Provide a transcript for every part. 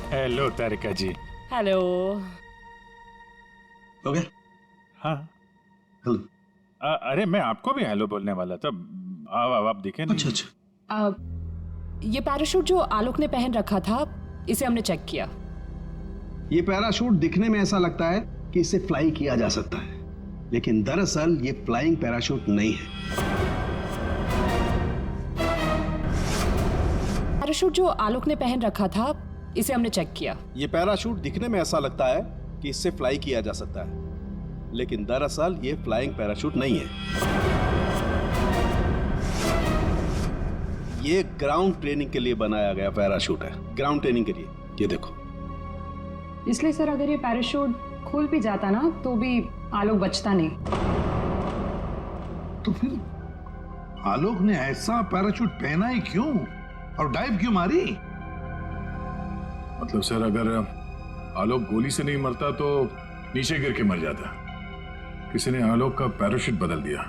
Hello तारिका जी। Hello. हो गया? हाँ। हेलो। अरे मैं आपको भी हेलो बोलने वाला था। आप दिखे नहीं। अच्छा अच्छा। ये पैराशूट जो आलोक ने पहन रखा था, इसे हमने चेक किया। ये पैराशूट दिखने में ऐसा लगता है कि इसे फ्लाई किया जा सकता है, लेकिन दरअसल ये फ्लाइंग पैराशूट नहीं है। पैराशूट जो आलोक ने पहन रखा था, इसे हमने चेक किया। ये पैराशूट दिखने में ऐसा लगता है कि इससे फ्लाई किया जा सकता है, लेकिन दरअसल ये फ्लाइंग पैराशूट नहीं है। ये ग्राउंड ट्रेनिंग के लिए बनाया गया पैराशूट है, ग्राउंड ट्रेनिंग के लिए। ये देखो। इसलिए सर, अगर ये पैराशूट खुल भी जाता ना तो भी आलोक बचता नहीं। तो फिर आलोक ने ऐसा पैराशूट पहना ही क्यों और डाइव क्यों मारी? मतलब सर, अगर आलोक गोली से नहीं मरता तो नीचे गिर के मर जाता। किसी ने आलोक का पैराशूट बदल दिया।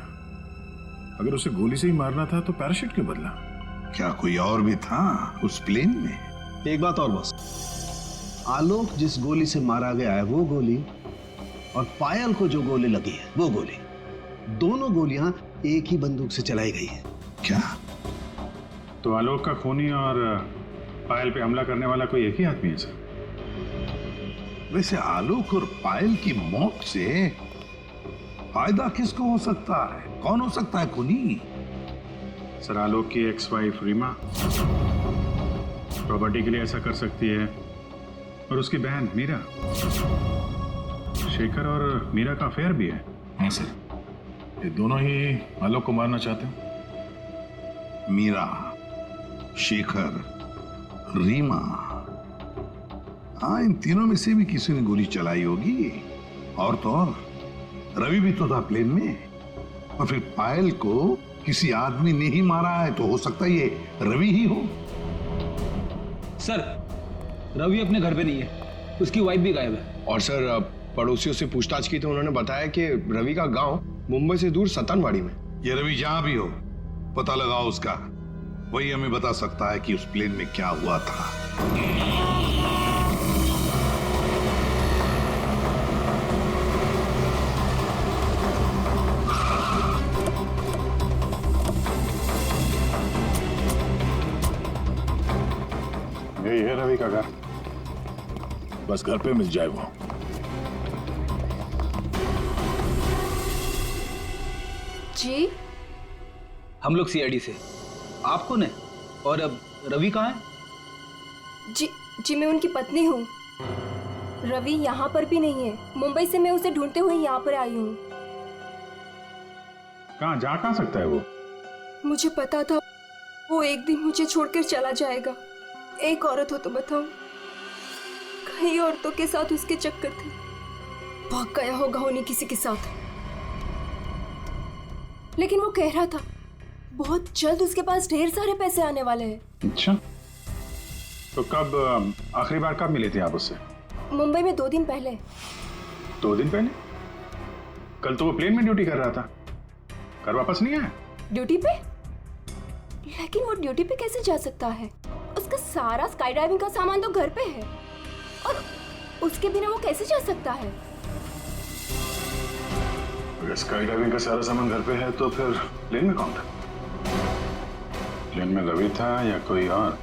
अगर उसे गोली से ही मारना था तो पैराशूट क्यों बदला? क्या कोई और भी था उस प्लेन में? एक बात और बस, आलोक जिस गोली से मारा गया है वो गोली और पायल को जो गोली लगी है वो गोली, दोनों गोलियां एक ही बंदूक से चलाई गई है। क्या? तो आलोक का खूनी और पायल पे हमला करने वाला कोई एक ही आदमी है सर? वैसे आलोक और पायल की मौत से फायदा किसको हो सकता है? कौन हो सकता है खूनी? सर, आलोक की एक्स वाइफ रीमा प्रॉपर्टी के लिए ऐसा कर सकती है, और उसकी बहन मीरा। शेखर और मीरा का अफेयर भी है। हाँ सर, ये दोनों ही आलोक को मारना चाहते हैं। मीरा, शेखर, रीमा, हाँ, इन तीनों में से भी किसी ने गोली चलाई होगी। और तो और रवि भी तो था प्लेन में, और फिर पायल को किसी आदमी ने ही मारा है, तो हो सकता है ये रवि ही हो। सर, रवि अपने घर पे नहीं है, उसकी वाइफ भी गायब है। और सर, पड़ोसियों से पूछताछ की तो उन्होंने बताया कि रवि का गांव मुंबई से दूर सतनवाड़ी में। ये रवि जहां भी हो, पता लगाओ उसका। वही हमें बता सकता है कि उस प्लेन में क्या हुआ था। यही है रवि का घर, बस घर पे मिल जाए वो। जी, हम लोग सीआईडी से। आप कौन है और अब रवि कहाँ है? जी मैं उनकी पत्नी हूँ। रवि यहाँ पर भी नहीं है। मुंबई से मैं उसे ढूंढते हुए यहाँ पर आई हूँ। कहाँ जा कहाँ सकता है वो? मुझे पता था वो एक दिन मुझे छोड़कर चला जाएगा। एक औरत हो तो बताओ, कई औरतों के साथ उसके चक्कर थे। भाग गया होगा उन्हीं किसी के साथ। लेकिन वो कह रहा था बहुत जल्द उसके पास ढेर सारे पैसे आने वाले हैं। अच्छा, तो कब, आखिरी बार कब मिले थे आप उससे? मुंबई में 2 दिन पहले। 2 दिन पहले? कल तो वो प्लेन में ड्यूटी कर रहा था, घर वापस नहीं आया? ड्यूटी पे? लेकिन वो ड्यूटी पे कैसे जा सकता है? उसका सारा स्काई ड्राइविंग का सामान तो घर पे है, और उसके बिना वो कैसे जा सकता है? अगर स्काई डाइविंग का सारा सामान घर पे है तो फिर प्लेन में कौन था? प्लेन में रवि था या कोई और?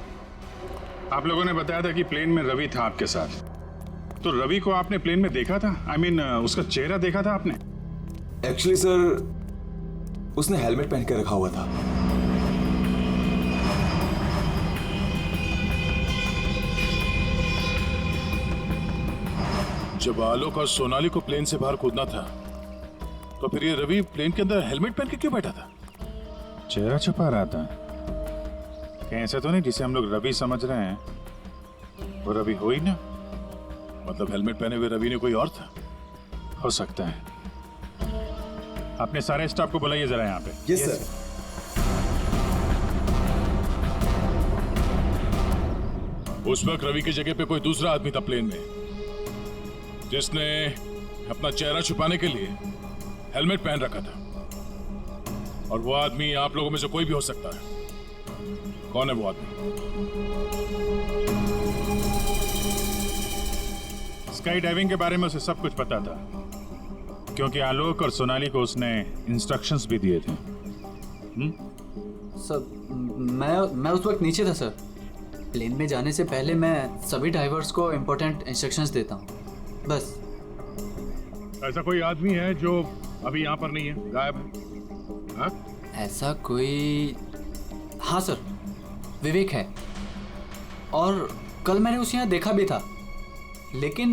आप लोगों ने बताया था कि प्लेन में रवि था आपके साथ, तो रवि को आपने प्लेन में देखा था? I mean, उसका चेहरा देखा था आपने? एक्चुअली सर, उसने हेलमेट पहन के रखा हुआ था। जब आलोक और सोनाली को प्लेन से बाहर कूदना था तो फिर ये रवि प्लेन के अंदर हेलमेट पहन के क्यों बैठा था? चेहरा छुपा रहा था। कहीं ऐसा तो नहीं जिसे हम लोग रवि समझ रहे हैं वो रवि हो ही ना? मतलब हेलमेट पहने हुए रवि ने कोई और था? हो सकता है। अपने सारे स्टाफ को बुलाइए जरा यहाँ पे। Yes sir. उस वक्त रवि की जगह पे कोई दूसरा आदमी था प्लेन में, जिसने अपना चेहरा छुपाने के लिए हेलमेट पहन रखा था। और वो आदमी आप लोगों में से कोई भी हो सकता है। कौन है वो आदमी? स्काई डाइविंग के बारे में उसे सब कुछ पता था, क्योंकि आलोक और सोनाली को उसने इंस्ट्रक्शंस भी दिए थे। सर मैं उस वक्त नीचे था सर। प्लेन में जाने से पहले मैं सभी ड्राइवर्स को इम्पोर्टेंट इंस्ट्रक्शंस देता हूँ, बस। ऐसा कोई आदमी है जो अभी यहाँ पर नहीं है, गायब है? हाँ? ऐसा कोई, हाँ सर, विवेक है। और कल मैंने उसे यहाँ देखा भी था, लेकिन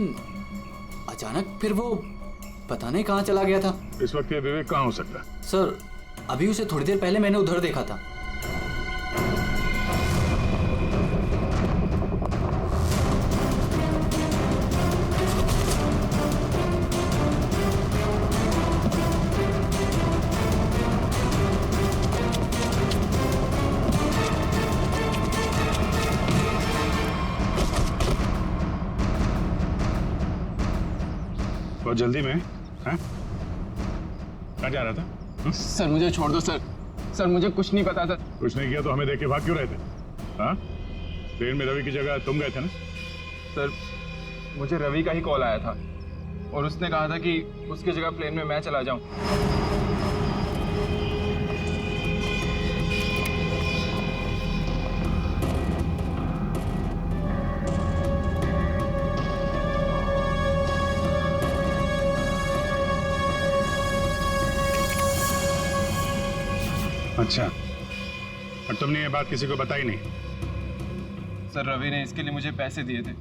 अचानक फिर वो पता नहीं कहाँ चला गया था। इस वक्त ये विवेक कहाँ हो सकता है? सर अभी उसे थोड़ी देर पहले मैंने उधर देखा था। बहुत जल्दी में हैं? कहाँ जा रहा था? सर मुझे छोड़ दो सर। सर मुझे कुछ नहीं पता सर। कुछ नहीं किया तो हमें देख के भाग क्यों रहे थे? हाँ? ट्रेन में रवि की जगह तुम गए थे ना? सर मुझे रवि का ही कॉल आया था और उसने कहा था कि उसकी जगह प्लेन में मैं चला जाऊं। अच्छा, और तुमने ये बात किसी को बताई नहीं? सर रवि ने इसके लिए मुझे पैसे दिए थे,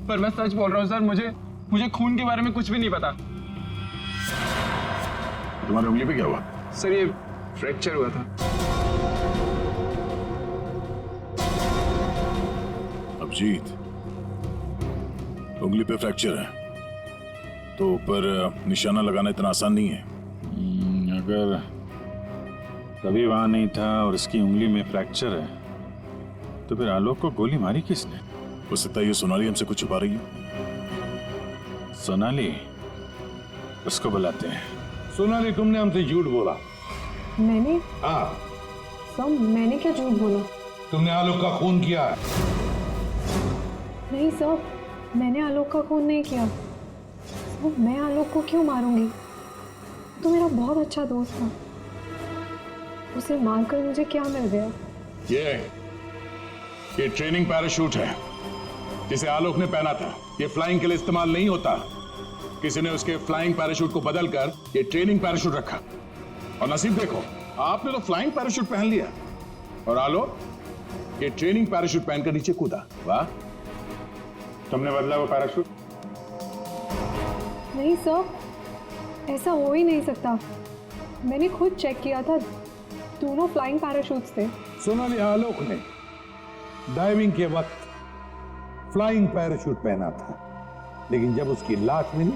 पर मैं सच बोल रहा हूँ सर, मुझे खून के बारे में कुछ भी नहीं पता। तुम्हारी उंगली पे क्या हुआ? सर ये फ्रैक्चर हुआ था। अभिजीत, उंगली पे फ्रैक्चर है तो ऊपर निशाना लगाना इतना आसान नहीं है। अगर रवि वहां नहीं था और इसकी उंगली में फ्रैक्चर है, तो फिर आलोक को गोली मारी किसने? हो सकता है ये सोनाली हमसे कुछ छुपा रही है। सोनाली, उसको बुलाते हैं। सोनाली, तुमने हमसे झूठ बोला। मैंने? हाँ, सर मैंने क्या झूठ बोला? तुमने आलोक का खून किया है। नहीं सर, मैंने आलोक का खून नहीं किया। सर मैं आलोक को क्यों मारूंगी? तो मेरा बहुत अच्छा दोस्त था, उसे मारकर मुझे क्या मिल गया? ये ट्रेनिंग पैराशूट है जिसे आलोक ने पहना था। ये फ्लाइंग के लिए इस्तेमाल नहीं होता। किसी ने उसके फ्लाइंग पैराशूट को बदलकर ये ट्रेनिंग पैराशूट रखा, और नसीब देखो, आपने तो फ्लाइंग पैराशूट पहन लिया और आलोक ये ट्रेनिंग पैराशूट पहनकर नीचे कूदा। वाह, तुमने बदला वो पैराशूट? नहीं सर, ऐसा हो ही नहीं सकता। मैंने खुद चेक किया था, दोनों फ्लाइंग पैराशूट्स थे। सोनाली, आलोक ने डाइविंग के वक्त फ्लाइंग पैराशूट पहना था, लेकिन जब उसकी लाश मिली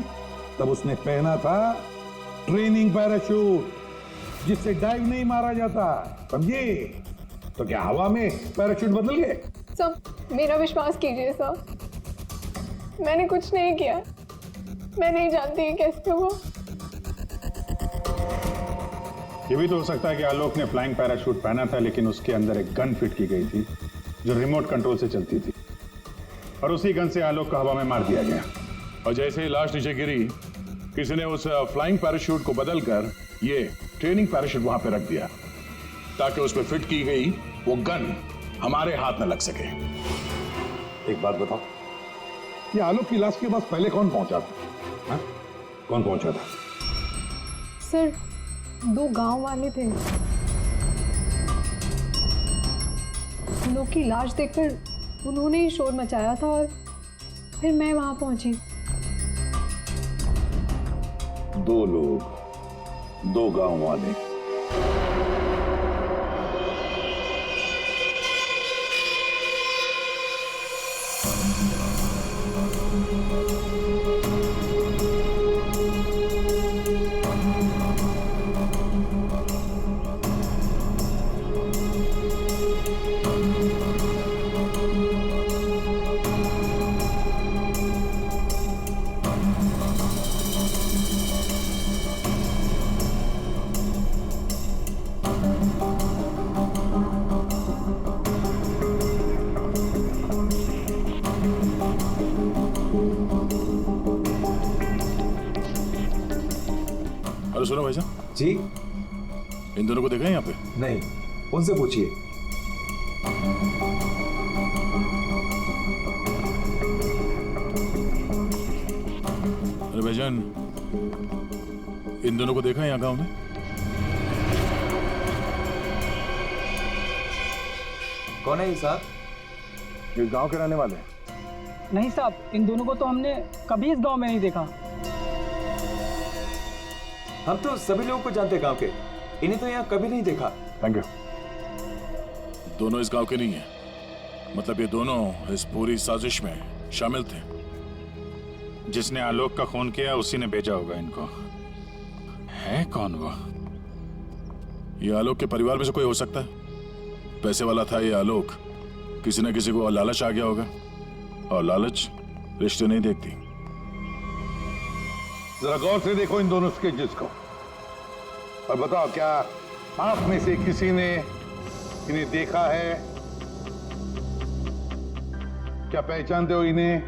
तब उसने पहना था ट्रेनिंग पैराशूट, जिससे डाइव नहीं मारा जाता। समझे? तो क्या हवा में पैराशूट बदल गए? सर मेरा विश्वास कीजिए सर, मैंने कुछ नहीं किया। मैं नहीं जानती ये कैसे हुआ। ये भी तो हो सकता है कि आलोक ने फ्लाइंग पैराशूट पहना था, लेकिन उसके अंदर एक गन फिट की गई थी जो रिमोट कंट्रोल से चलती थी, और उसी गन से आलोक को हवा में मार दिया गया। और जैसे ही लाश नीचे गिरी, किसी ने उस फ्लाइंग पैराशूट को बदलकर ये ट्रेनिंग पैराशूट वहां पे रख दिया, ताकि उस पर फिट की गई वो गन हमारे हाथ में लग सके। एक बात बताओ, ये आलोक की लाश के पास पहले कौन पहुंचा था? हा? कौन पहुंचा था? सर 2 गांव वाले थे। लोग की लाश देखकर उन्होंने ही शोर मचाया था और फिर मैं वहां पहुंची। 2 लोग, 2 गांव वाले। अरे सुनो भाईजान, जी इन दोनों को देखा है यहाँ पे? नहीं, उनसे पूछिए। अरे भाईजान, इन दोनों को देखा है यहाँ गांव में? कौन है ये साहब? ये गांव के रहने वाले हैं। नहीं साहब, इन दोनों को तो हमने कभी इस गांव में नहीं देखा। हम तो सभी लोगों को जानते हैं गांव के, इन्हें तो यहाँ कभी नहीं देखा। Thank you. दोनों इस गांव के नहीं है, मतलब ये दोनों इस पूरी साजिश में शामिल थे। जिसने आलोक का खून किया उसी ने भेजा होगा इनको। है कौन वो? ये आलोक के परिवार में से कोई हो सकता है। पैसे वाला था ये आलोक, किसी न किसी को लालच आ गया होगा, और लालच रिश्ते नहीं देखती। जरा गौर से देखो इन दोनों स्केचेस को और बताओ, क्या आप में से किसी ने इन्हें देखा है? क्या पहचानते हो इन्हें?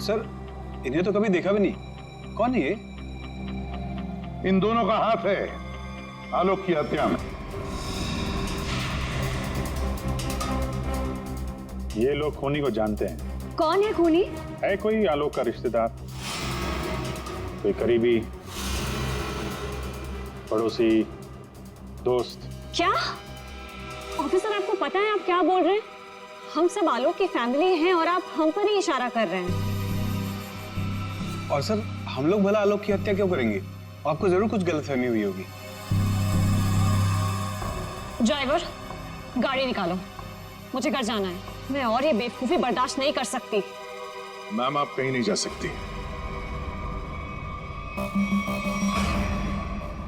सर, इन्हें तो कभी देखा भी नहीं। कौन है ये? इन दोनों का हाथ है आलोक की हत्या में। ये लोग खूनी को जानते हैं। कौन है खूनी? है कोई आलोक का रिश्तेदार, कोई करीबी, पड़ोसी, दोस्त। क्या ऑफिसर, आपको पता है आप क्या बोल रहे हैं? हम सब आलोक की फैमिली हैं और आप हम पर ही इशारा कर रहे हैं। और सर, हम लोग भला आलोक की हत्या क्यों करेंगे? आपको जरूर कुछ गलतफहमी हुई होगी। ड्राइवर, गाड़ी निकालो, मुझे घर जाना है। मैं और ये बेवकूफी बर्दाश्त नहीं कर सकती। मैम, आप कहीं नहीं जा सकती।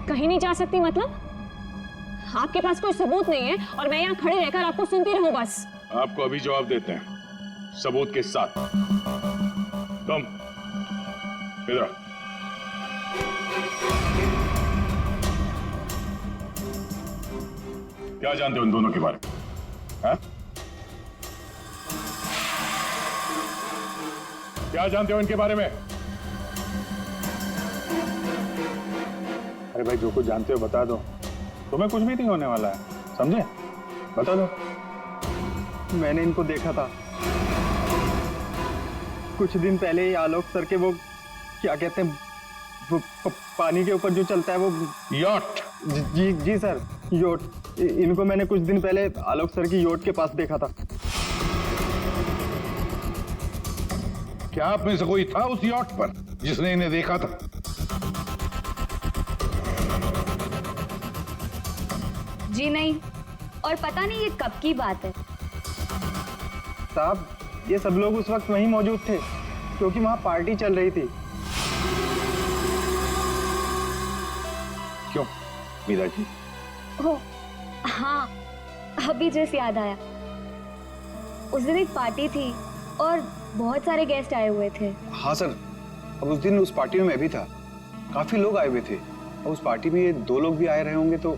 कहीं नहीं जा सकती मतलब? आपके पास कोई सबूत नहीं है और मैं यहाँ खड़े रहकर आपको सुनती रहूं बस? आपको अभी जवाब देते हैं, सबूत के साथ। कम इधर आओ। क्या जानते हो इन दोनों के बारे में? हाँ? क्या जानते हो इनके बारे में? अरे भाई, जो कुछ जानते हो बता दो, तुम्हें कुछ भी नहीं होने वाला है, समझे? बता दो। मैंने इनको देखा था कुछ दिन पहले ही। आलोक सर के वो क्या कहते हैं, वो पानी के ऊपर जो चलता है वो यॉट। जी जी सर, योट। इनको मैंने कुछ दिन पहले आलोक सर की योट के पास देखा था। क्या आप में से कोई था उस यॉट पर जिसने इन्हें देखा था? जी नहीं, और पता नहीं ये कब की बात है। साहब, ये सब लोग उस वक्त वहीं मौजूद थे क्योंकि वहां पार्टी चल रही थी। क्यों मीरा जी? ओह हाँ, अभी जैसे याद आया। उस दिन एक पार्टी थी और बहुत सारे गेस्ट आए हुए थे। हाँ सर, अब उस दिन उस पार्टी में मैं भी था। काफी लोग आए हुए थे और उस पार्टी में ये 2 लोग भी आए रहे होंगे, तो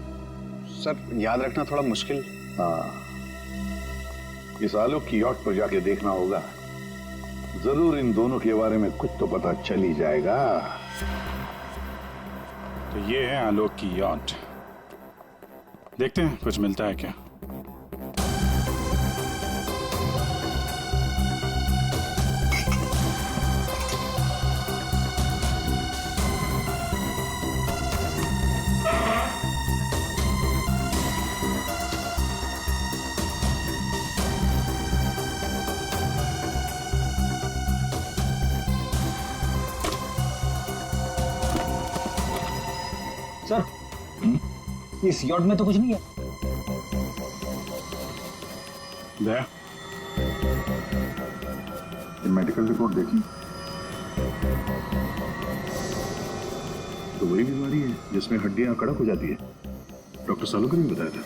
सर याद रखना थोड़ा मुश्किल। हाँ, इस आलोक की यॉट पर जाके देखना होगा। जरूर इन दोनों के बारे में कुछ तो पता चल ही जाएगा। तो ये है आलोक की यॉट। देखते हैं कुछ मिलता है क्या। सर, इस यॉट में तो कुछ नहीं है। दया, ये मेडिकल रिपोर्ट देखी तो वही बीमारी है जिसमें हड्डियां कड़क हो जाती है। डॉक्टर सालुकर ने बताया था।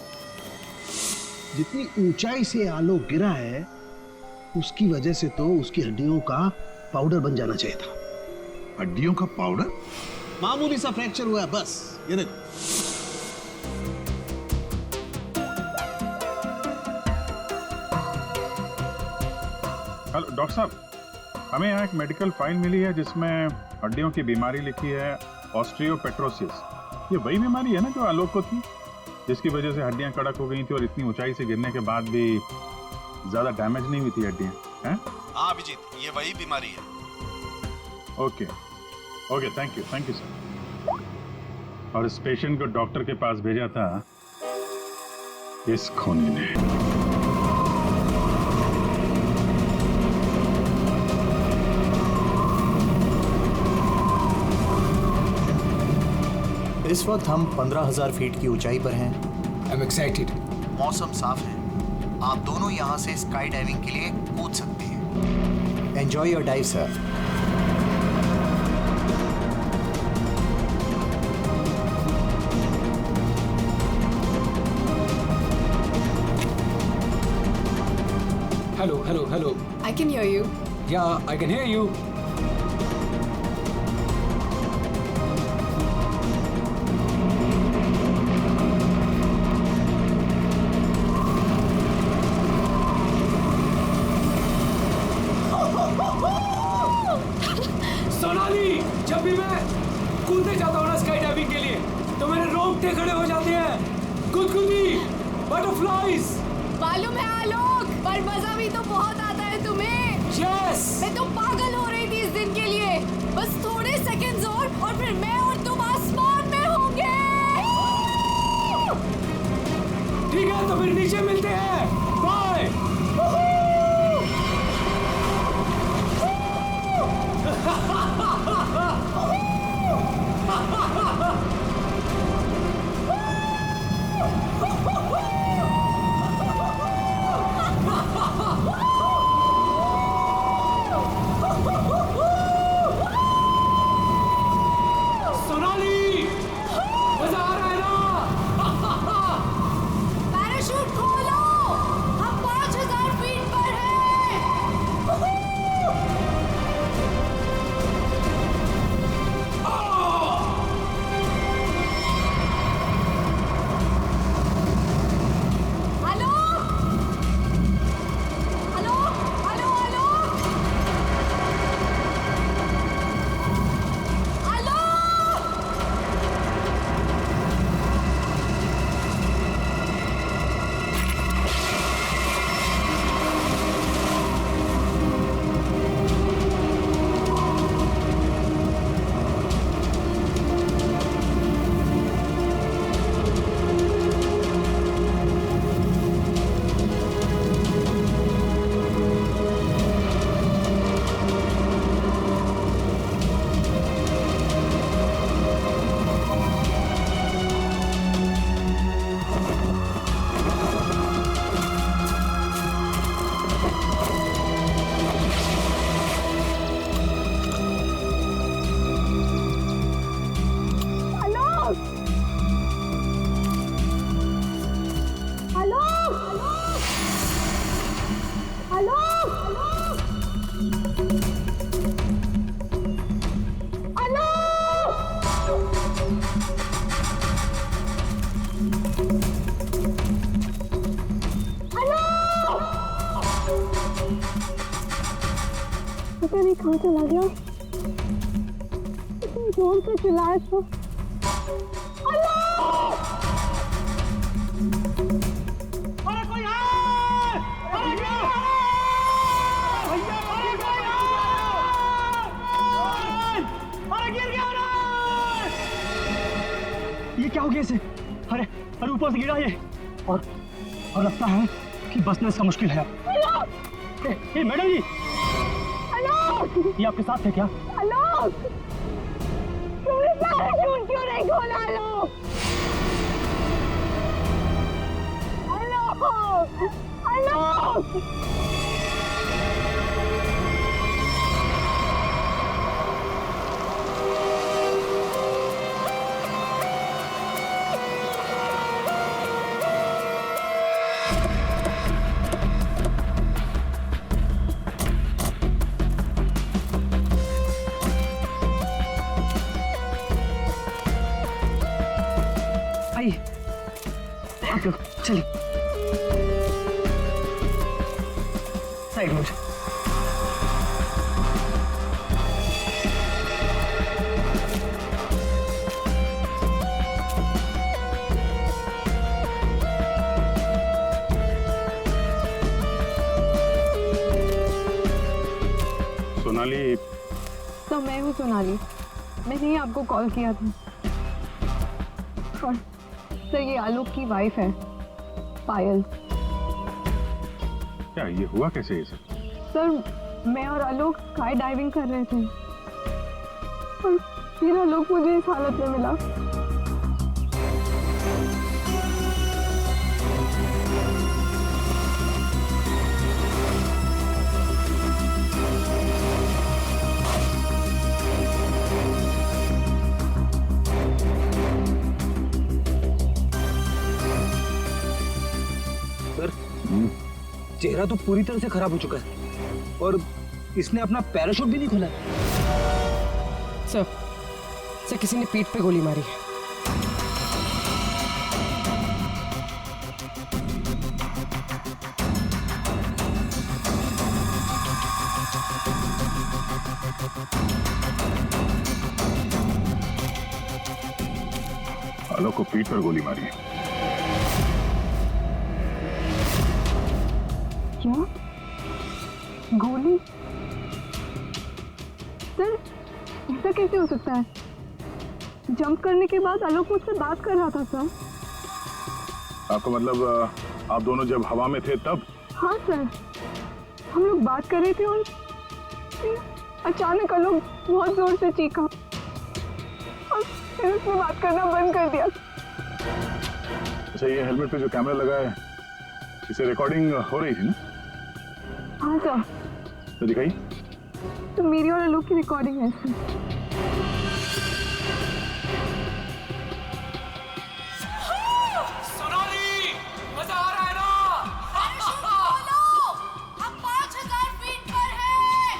जितनी ऊंचाई से आलोक गिरा है उसकी वजह से तो उसकी हड्डियों का पाउडर बन जाना चाहिए था। हड्डियों का पाउडर? मामूली सा फ्रैक्चर हुआ है बस। ये देखो। डॉक्टर साहब, हमें यहाँ एक मेडिकल फाइल मिली है जिसमें हड्डियों की बीमारी लिखी है, ऑस्टियोपेट्रोसिस। ये वही बीमारी है ना जो आलोक को थी, जिसकी वजह से हड्डियां कड़क हो गई थी और इतनी ऊंचाई से गिरने के बाद भी ज्यादा डैमेज नहीं हुई थी हड्डियां, हैं? हाँ अभिजीत, ये वही बीमारी है। Okay okay, thank you sir. और इस पेशेंट को डॉक्टर के पास भेजा था इस खूनी ने। इस वक्त हम 15,000 फीट की ऊंचाई पर हैं। I am excited. मौसम साफ है, आप दोनों यहाँ से स्काई डाइविंग के लिए कूद सकते हैं। Enjoy your dive sir. Hello. I can hear you. Yeah, I can hear you. Sonali, जब भी मैं कूदने जाता हूँ ना स्काई डाइविंग के लिए, तो मेरे रोंगटे खड़े हो जाते हैं। गुदगुदी, बटरफ्लाइज। मालूम है आलोक, पर मजा भी तो बहुत आता है तुम्हें। यस। मैं तो पागल हो रही थी इस दिन के लिए। बस थोड़े सेकंड्स और फिर मैं और तुम आसमान में होंगे। ठीक है, तो फिर नीचे मिलते हैं। बाय। सोनाली, मजा आ रहा है ना? पैराशूट खोलो, हम 5,000 फीट पर हैं। पता नहीं कहाँ चला गया। इतनी जोर से चिल्लाया तो। अरे कोई है! अरे क्या? भैया अरे कोई है! अरे गिर गया रे! ये क्या हो गया इसे? अरे ऊपर से गिरा ये और लगता है कि बचना इसका मुश्किल है। ये मैडम जी, ये आपके साथ है क्या? आलोक, तुमने पैराशूट क्यों नहीं खोला आलोक? आलोक! आप लोग चलिए साइड में। सोनाली। तो मैं हूँ सोनाली, मैंने ही आपको कॉल किया था। और सर ये आलोक की वाइफ है पायल। क्या ये हुआ कैसे ये सब? सर मैं और आलोक स्काई डाइविंग कर रहे थे और फिर आलोक मुझे इस हालत में मिला। चेहरा तो पूरी तरह से खराब हो चुका है और इसने अपना पैराशूट भी नहीं खोला। सर किसी ने पीठ पे गोली मारी है। आलोक को पीठ पर गोली मारी है। क्या गोली? सर ऐसा कैसे हो सकता है? जंप करने के बाद आलोक मुझसे बात कर रहा था सर। आपका मतलब आप दोनों जब हवा में थे तब? हाँ सर, हम लोग बात कर रहे थे और अचानक आलोक बहुत जोर से चीखा और फिर उसने बात करना बंद कर दिया। अच्छा, ये हेलमेट पे जो कैमरा लगा है इसे रिकॉर्डिंग हो रही थी ना? हाँ सर। तो दिखाई। तो मेरी और आलोक की रिकॉर्डिंग है सर। सोनाली, मजा आ रहा है ना? पैराशूट खोलो, हम 5000 फीट पर हैं।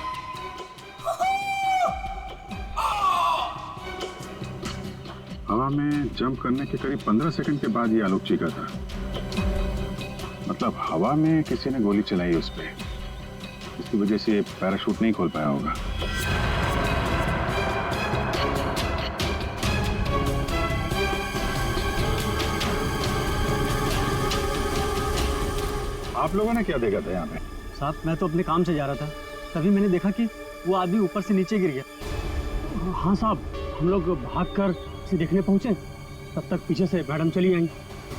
हवा में जंप करने के करीब 15 सेकंड के बाद ये आलोक चीखा था। मतलब हवा में किसी ने गोली चलाई उस पे, इसकी वजह से पैराशूट नहीं खोल पाया होगा। आप लोगों ने क्या देखा था यहाँ पे? साहब मैं तो अपने काम से जा रहा था, तभी मैंने देखा कि वो आदमी ऊपर से नीचे गिर गया। हाँ साहब, हम लोग भागकर उसे देखने पहुंचे, तब तक पीछे से मैडम चली आई।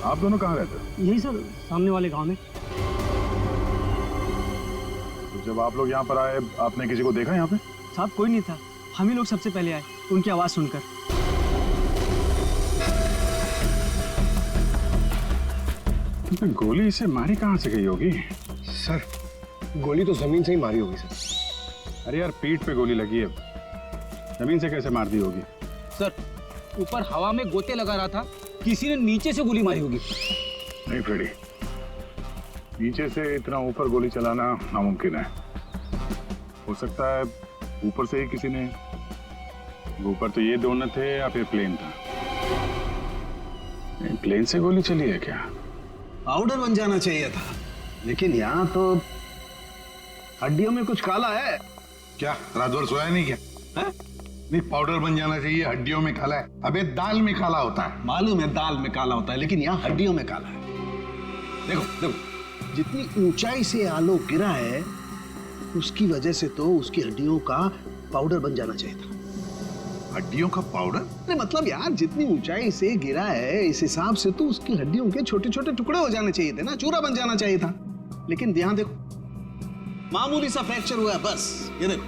आप दोनों कहाँ रहते? यही सर, सामने वाले गांव में। तो जब आप लोग यहाँ पर आए, आपने किसी को देखा यहाँ पे? साहब कोई नहीं था, हम ही लोग सबसे पहले आए उनकी आवाज सुनकर। तो गोली इसे मारी कहाँ से गई होगी? सर गोली तो जमीन से ही मारी होगी सर। अरे यार, पीठ पे गोली लगी है, जमीन से कैसे मार दी होगी? सर ऊपर हवा में गोते लगा रहा था, किसी ने नीचे से गोली मारी होगी। नहीं फ्रेडी, नीचे से इतना ऊपर गोली चलाना नामुमकिन है। हो सकता है ऊपर से ही किसी ने, ऊपर तो ये दोनों थे या फिर प्लेन था। नहीं, प्लेन से गोली चली है क्या? पाउडर बन जाना चाहिए था, लेकिन यहाँ तो हड्डियों में कुछ काला है। क्या रात भर सोया नहीं क्या? है? नहीं, पाउडर बन जाना चाहिए, हड्डियों में काला है। अबे दाल में काला होता है। मालूम है दाल में काला होता है, लेकिन यहाँ हड्डियों में काला है। देखो देखो, जितनी ऊंचाई से आलोक गिरा है उसकी वजह से तो उसकी हड्डियों का पाउडर बन जाना चाहिए था। हड्डियों का पाउडर? अरे मतलब यार, जितनी ऊंचाई से गिरा है इस हिसाब से तो उसकी हड्डियों के छोटे छोटे टुकड़े हो जाने चाहिए थे ना, चूरा बन जाना चाहिए था। लेकिन ध्यान देखो, मामूली सा फ्रैक्चर हुआ है बस, ये देखो।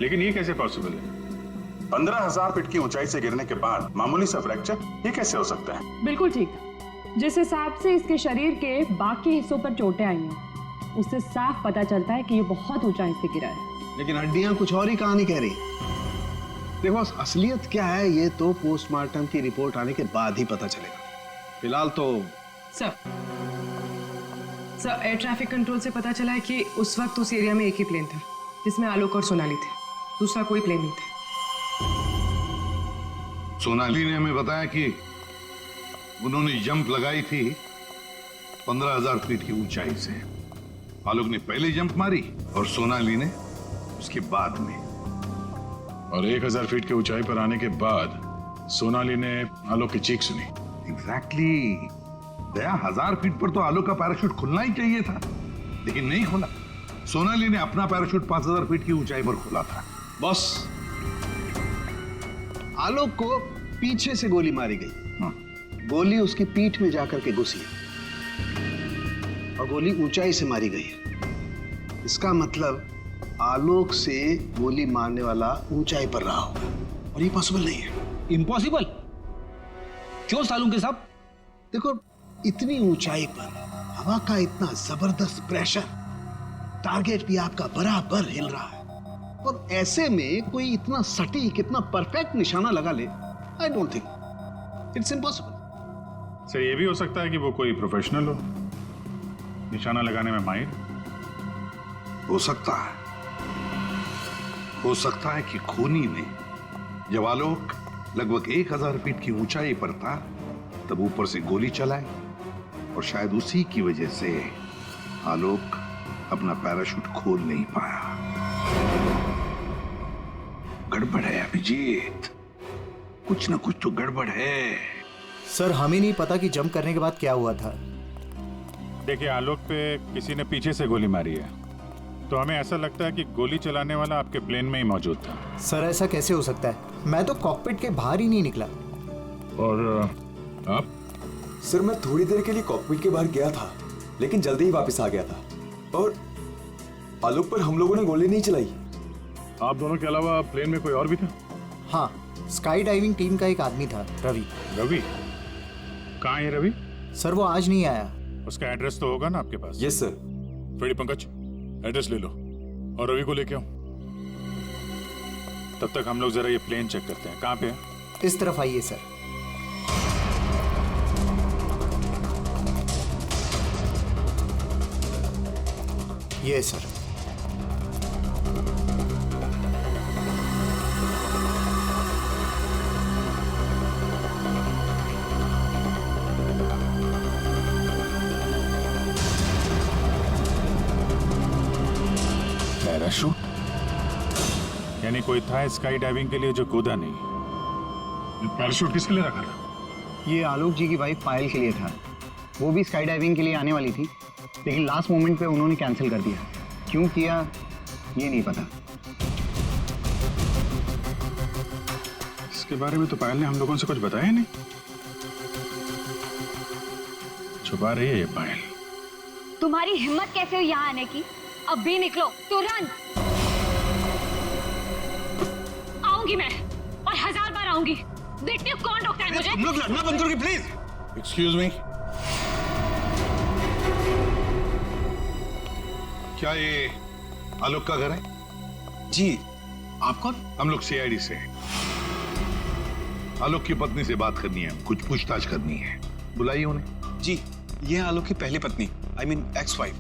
लेकिन ये कैसे पॉसिबल है? 15,000 फीट की ऊंचाई से गिरने के बाद मामूली सा फ्रैक्चर, ये कैसे हो सकता है? बिल्कुल ठीक। जिस हिसाब से इसके शरीर के बाकी हिस्सों पर चोटें आई हैं, उससे साफ पता चलता है कि ये बहुत ऊंचाई से गिरा है। लेकिन हड्डियां कुछ और ही कहानी कह रही। देखो असलियत क्या है ये तो पोस्टमार्टम की रिपोर्ट आने के बाद ही पता चलेगा। फिलहाल तो सर एयर ट्रैफिक कंट्रोल से पता चला है कि उस वक्त उस एरिया में एक ही प्लेन था जिसमें आलोक और सोनाली थे, दूसरा कोई प्लेन नहीं था। सोनाली ने हमें बताया कि उन्होंने जंप लगाई थी 15,000 फीट की ऊंचाई से। आलोक ने पहले जंप मारी और सोनाली ने उसके बाद में। और 1,000 फीट की ऊंचाई पर आने के बाद सोनाली ने आलोक की चीख सुनी। एग्जैक्टली। दया, 1000 फीट पर तो आलोक का पैराशूट खुलना ही चाहिए था, लेकिन नहीं खुला। सोनाली ने अपना पैराशूट 5000 फीट की ऊंचाई पर खोला था। बॉस, आलोक को पीछे से गोली मारी गई। गोली उसकी पीठ में जाकर के घुसी और गोली ऊंचाई से मारी गई है। इसका मतलब आलोक से गोली मारने वाला ऊंचाई पर रहा होगा और ये पॉसिबल नहीं है। इम्पॉसिबल? क्यों सालून के साहब? देखो, इतनी ऊंचाई पर हवा का इतना जबरदस्त प्रेशर, टारगेट भी आपका बराबर हिल रहा है और ऐसे में कोई इतना सटीक, इतना परफेक्ट निशाना लगा ले, I don't think, it's impossible. Sir, ये भी हो सकता है कि वो कोई प्रोफेशनल हो, निशाना लगाने में माहिर। हो सकता है। हो सकता है कि खूनी ने जब आलोक लगभग 1000 फीट की ऊंचाई पर था तब ऊपर से गोली चलाई और शायद उसी की वजह से आलोक अपना पैराशूट खोल नहीं पाया। गड़बड़ है अभिजीत, कुछ ना कुछ तो गड़बड़ है। सर, हमें नहीं पता कि जंप करने के बाद क्या हुआ था। देखिए, आलोक पे किसी ने पीछे से गोली मारी है, तो हमें ऐसा लगता है कि गोली चलाने वाला आपके प्लेन में ही मौजूद था। सर, ऐसा कैसे हो सकता है? मैं तो कॉकपिट के बाहर ही नहीं निकला। और आप? सर, मैं थोड़ी देर के लिए कॉकपिट के बाहर गया था, लेकिन जल्दी ही वापस आ गया था और आलोक पर हम लोगों ने गोली नहीं चलाई। आप दोनों के अलावा प्लेन में कोई और भी था? हाँ, स्काई डाइविंग टीम का एक आदमी था, रवि। रवि? कहाँ है रवि? सर, वो आज नहीं आया। उसका एड्रेस तो होगा ना आपके पास? Yes sir. Freddy Pankaj, address ले लो और रवि को लेके आओ। तब तक हम लोग जरा ये प्लेन चेक करते हैं। कहाँ पे है? इस तरफ आइए सर। ये सर। पैराशूट? यानी कोई था स्काई डाइविंग के लिए जो कूदा नहीं। पैराशूट किसके लिए रखा था? ये आलोक जी की वाइफ पायल के लिए था। वो भी स्काई डाइविंग के लिए आने वाली थी, लेकिन लास्ट मोमेंट पे उन्होंने कैंसिल कर दिया। क्यों किया ये नहीं पता। इसके बारे में तो पायल ने हम लोगों से कुछ बताया नहीं। छुपा रही है ये पायल। तुम्हारी हिम्मत कैसे हुई यहाँ आने की? अब भी निकलो तुरंत। आऊंगी मैं और 1000 बार आऊंगी। देखती हूँ कौन रोकता है मुझे। तुम लोग लड़ना बंद करोगे प्लीज? एक्सक्यूज मी, क्या ये आलोक का घर है? जी। आप कौन? हम लोग सीआईडी से हैं। आलोक की पत्नी से बात करनी है, कुछ पूछताछ करनी है। बुलाइए उन्हें। जी, ये है आलोक की पहली पत्नी, I mean ex wife,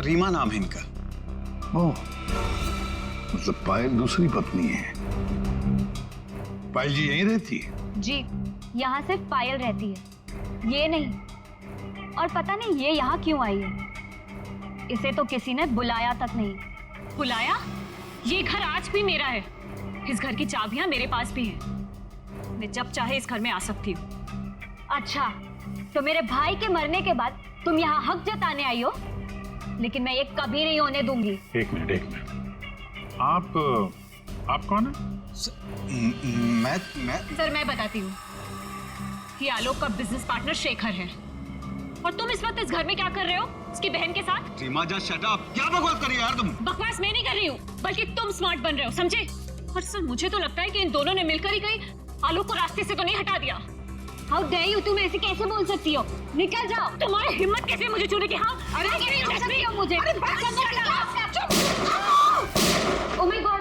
Reema नाम है इनका। ओह, मतलब पायल दूसरी पत्नी है। पायल जी यहीं रहती है? जी, यहाँ सिर्फ पायल रहती है, ये नहीं। और पता नहीं ये यहाँ क्यों आई है। इसे तो किसी ने बुलाया तक नहीं। बुलाया? ये घर आज भी मेरा है। इस घर की चाबियां मेरे पास भी हैं। मैं जब चाहे इस घर में आ सकती हूँ। अच्छा, तो मेरे भाई के मरने के बाद तुम यहाँ हक जताने आई हो, लेकिन मैं ये कभी नहीं होने दूंगी। एक मिनट। आप कौन है? मैं सर, मैं बताती हूँ। ये आलोक का बिजनेस पार्टनर शेखर है। और तुम इस वक्त इस घर में क्या कर रहे हो? उसकी बहन के साथ? Reema, just shut up. क्या बकवास कर रही हो यार तुम? बकवास मैं नहीं कर रही हूँ, बल्कि तुम स्मार्ट बन रहे हो, समझे? और सर, मुझे तो लगता है कि इन दोनों ने मिलकर ही कहीं आलोक को रास्ते से तो नहीं हटा दिया। हाउ डेयर यू, तुम ऐसे कैसे बोल सकती हो? निकल जाओ। तुम्हारी हिम्मत कैसे मुझे छूने की? हाँ, अरे नहीं छू सकती हो मुझे। ओह माय गॉड,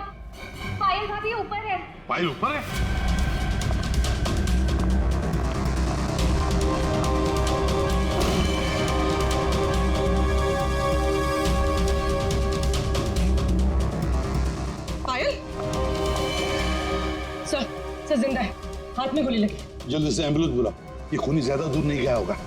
पायल भाभी ऊपर है। पायल ऊपर है? पायल? सर जिंदा है, हाथ में गोली लगी। जल्दी से एम्बुलेंस बुलाओ, ये खूनी ज्यादा दूर नहीं गया होगा।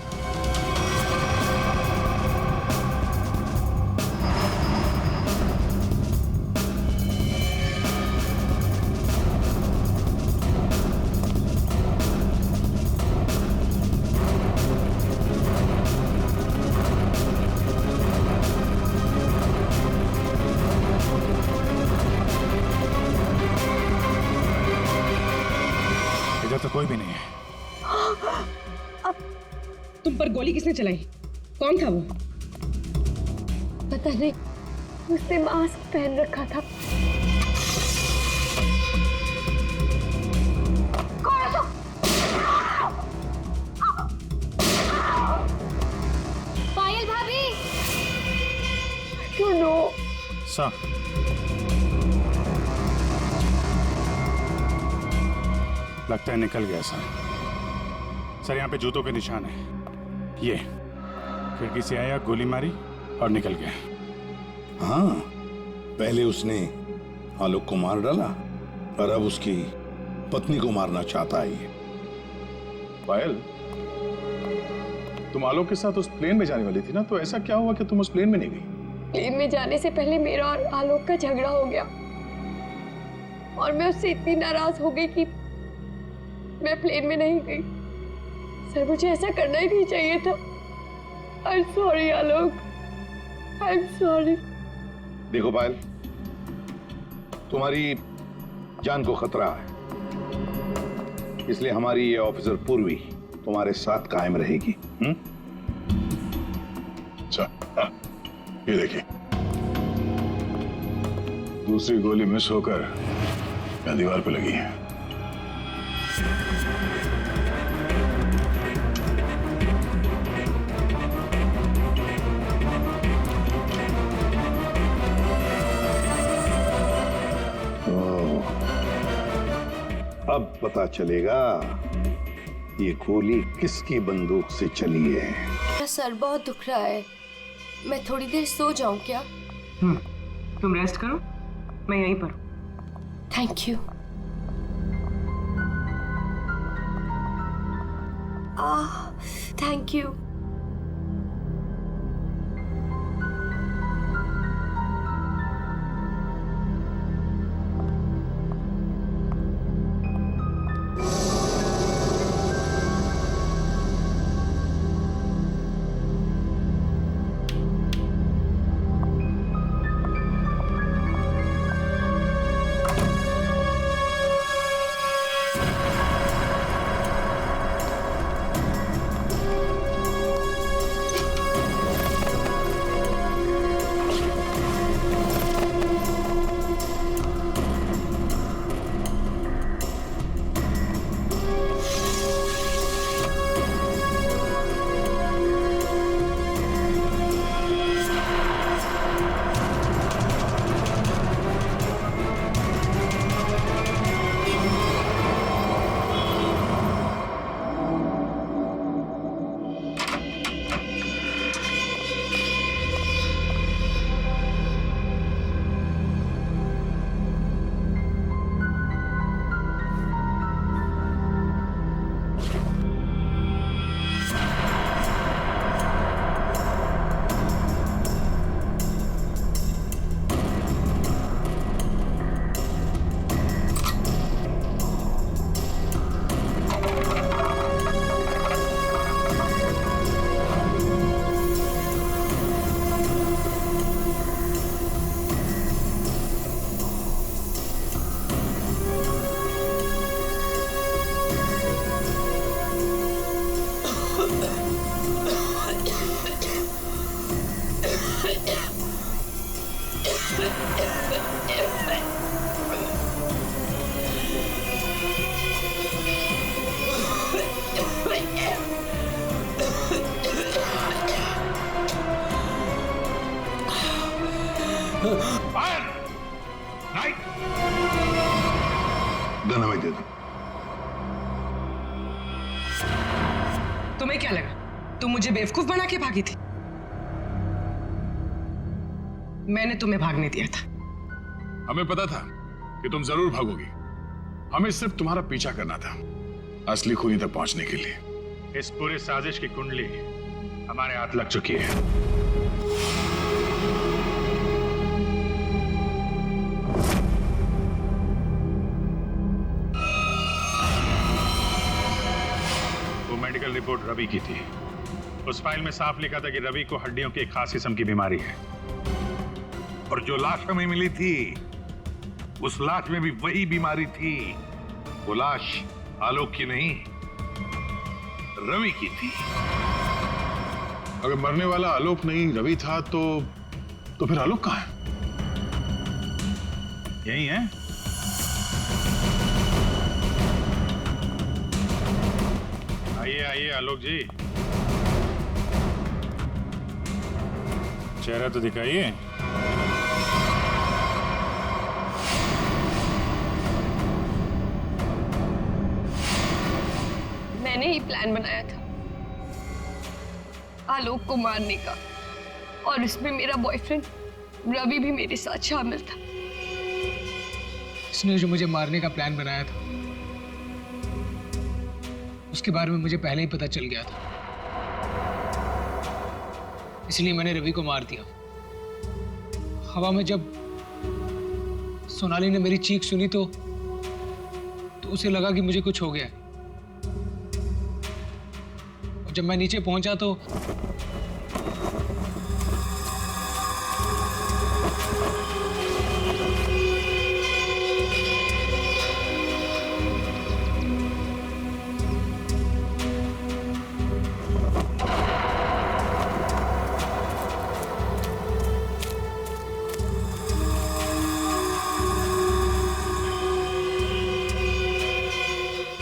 गोली किसने चलाई? कौन था वो? पता नहीं, उसने मास्क पहन रखा था। पायल भाभी। सुनो सर, लगता है निकल गया सर। यहाँ पे जूतों के निशान है। ये खिड़की से आया, गोली मारी और निकल गया। हाँ, पहले उसने आलोक को मार डाला और अब उसकी पत्नी को मारना चाहता है ये। पायल, तुम आलोक के साथ उस प्लेन में जाने वाली थी ना, तो ऐसा क्या हुआ कि तुम उस प्लेन में नहीं गई? प्लेन में जाने से पहले मेरा और आलोक का झगड़ा हो गया और मैं उससे इतनी नाराज हो गई कि मैं प्लेन में नहीं गई। सर, मुझे ऐसा करना ही नहीं चाहिए था। I am sorry Alok, I am sorry. देखो पायल, तुम्हारी जान को खतरा है, इसलिए हमारी ये ऑफिसर पूर्वी तुम्हारे साथ कायम रहेगी। अच्छा, ये देखिए, दूसरी गोली मिस होकर यहाँ दीवार पे लगी है। अब पता चलेगा ये गोली किसकी बंदूक से चली है। मेरा सर बहुत दुख रहा है, मैं थोड़ी देर सो जाऊं क्या? तुम रेस्ट करो, मैं यहीं पर हूं। Thank you. Thank you. Gun हमें दे दो। तुम्हें क्या लगा तुम मुझे बेवकूफ बना के भागी थी? मैंने तुम्हें भागने दिया था। हमें पता था कि तुम जरूर भागोगी। हमें सिर्फ तुम्हारा पीछा करना था असली खूनी तक पहुंचने के लिए। इस पूरी साजिश की कुंडली हमारे हाथ लग चुकी है। वो मेडिकल रिपोर्ट रवि की थी। उस फाइल में साफ लिखा था कि रवि को हड्डियों की एक खास किस्म की बीमारी है। और जो लाश हमें मिली थी उस लाश में भी वही बीमारी थी। वो लाश आलोक की नहीं, रवि की थी। अगर मरने वाला आलोक नहीं रवि था तो फिर आलोक कहाँ है? यही है। आइए आइए आलोक जी, चेहरा तो दिखाइए। मैंने ही प्लान बनाया था आलोक को मारने का, और इसमें मेरा बॉयफ्रेंड रवि भी मेरे साथ शामिल था। इसने जो मुझे मारने का प्लान बनाया था उसके बारे में मुझे पहले ही पता चल गया था, इसलिए मैंने रवि को मार दिया। हवा में जब सोनाली ने मेरी चीख सुनी तो उसे लगा कि मुझे कुछ हो गया। और जब मैं नीचे पहुंचा तो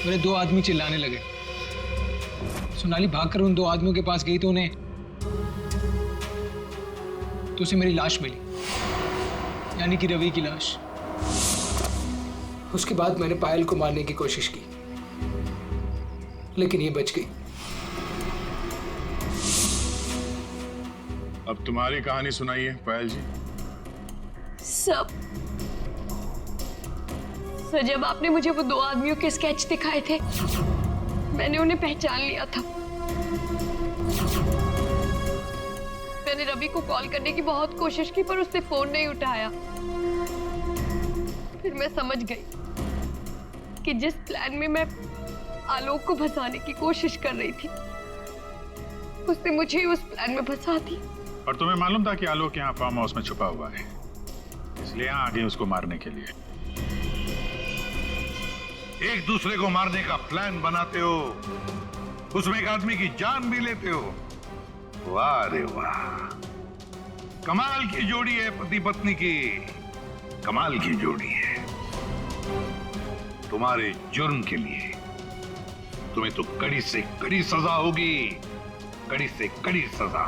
मेरे दो आदमी चिल्लाने लगे। सोनाली भागकर उन दो आदमियों के पास गई तो उसे मेरी लाश मिली, यानी कि रवि की लाश। उसके बाद मैंने पायल को मारने की कोशिश की, लेकिन ये बच गई। अब तुम्हारी कहानी सुनाइए पायल जी। सर, जब आपने मुझे वो दो आदमियों के स्केच दिखाए थे, मैंने उन्हें पहचान लिया था। मैंने रवि को कॉल करने की बहुत कोशिश की, पर उसने फोन नहीं उठाया। फिर मैं समझ गई कि जिस प्लान में मैं आलोक को फंसाने की कोशिश कर रही थी, उसने मुझे उस प्लान में फंसा दी। और तुम्हें मालूम था कि आलोक यहाँ फार्म हाउस में छुपा हुआ है, इसलिए यहाँ आ गई उसको मारने के लिए। एक दूसरे को मारने का प्लान बनाते हो, उसमें एक आदमी की जान भी लेते हो। वाह रे वाह, कमाल की जोड़ी है पति पत्नी की, कमाल की जोड़ी है। तुम्हारे जुर्म के लिए तुम्हें तो कड़ी से कड़ी सजा होगी, कड़ी से कड़ी सजा।